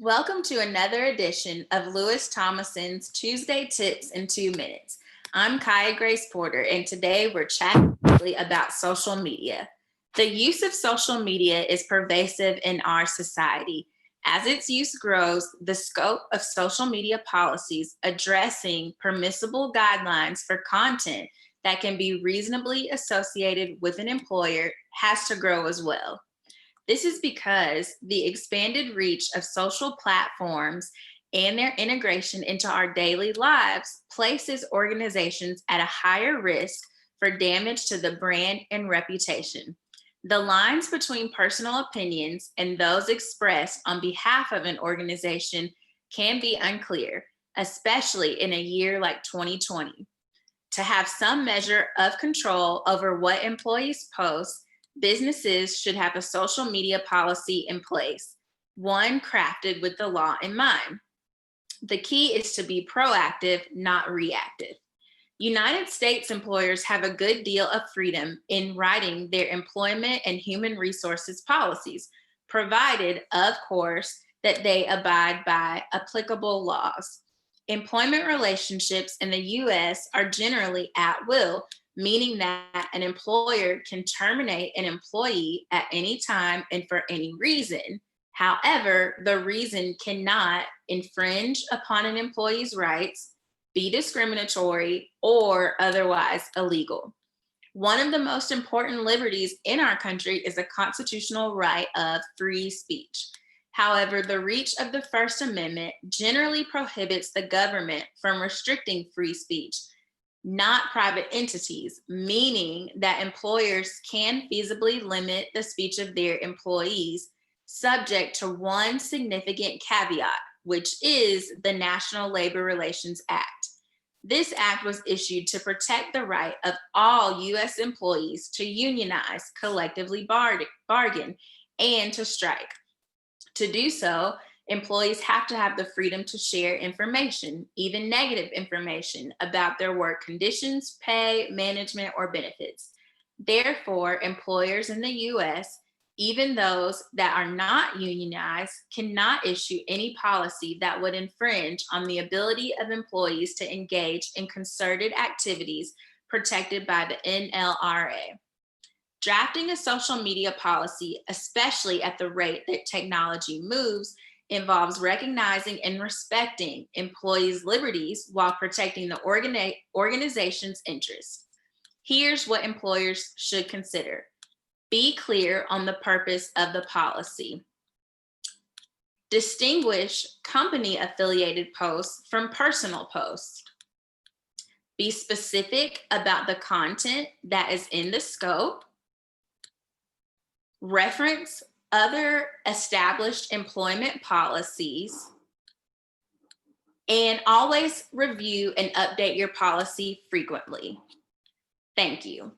Welcome to another edition of Lewis Thomason's Tuesday Tips in 2 Minutes. I'm Kaya Grace Porter, and today we're chatting about social media. The use of social media is pervasive in our society. As its use grows, the scope of social media policies addressing permissible guidelines for content that can be reasonably associated with an employer has to grow as well. This is because the expanded reach of social platforms and their integration into our daily lives places organizations at a higher risk for damage to the brand and reputation. The lines between personal opinions and those expressed on behalf of an organization can be unclear, especially in a year like 2020. To have some measure of control over what employees post, businesses should have a social media policy in place, one crafted with the law in mind. The key is to be proactive, not reactive. United States employers have a good deal of freedom in writing their employment and human resources policies, provided, of course, that they abide by applicable laws. Employment relationships in the US are generally at will, meaning that an employer can terminate an employee at any time and for any reason. However, the reason cannot infringe upon an employee's rights, be discriminatory, or otherwise illegal. One of the most important liberties in our country is the constitutional right of free speech. However, the reach of the First Amendment generally prohibits the government from restricting free speech, not private entities, meaning that employers can feasibly limit the speech of their employees, subject to one significant caveat, which is the National Labor Relations Act. This act was issued to protect the right of all U.S. employees to unionize, collectively bargain, and to strike. To do so, employees have to have the freedom to share information, even negative information, about their work conditions, pay, management, or benefits. Therefore, employers in the US, even those that are not unionized, cannot issue any policy that would infringe on the ability of employees to engage in concerted activities protected by the NLRA. Drafting a social media policy, especially at the rate that technology moves, involves recognizing and respecting employees' liberties while protecting the organization's interests. Here's what employers should consider. Be clear on the purpose of the policy. Distinguish company-affiliated posts from personal posts. Be specific about the content that is in the scope. Reference other established employment policies, and always review and update your policy frequently. Thank you.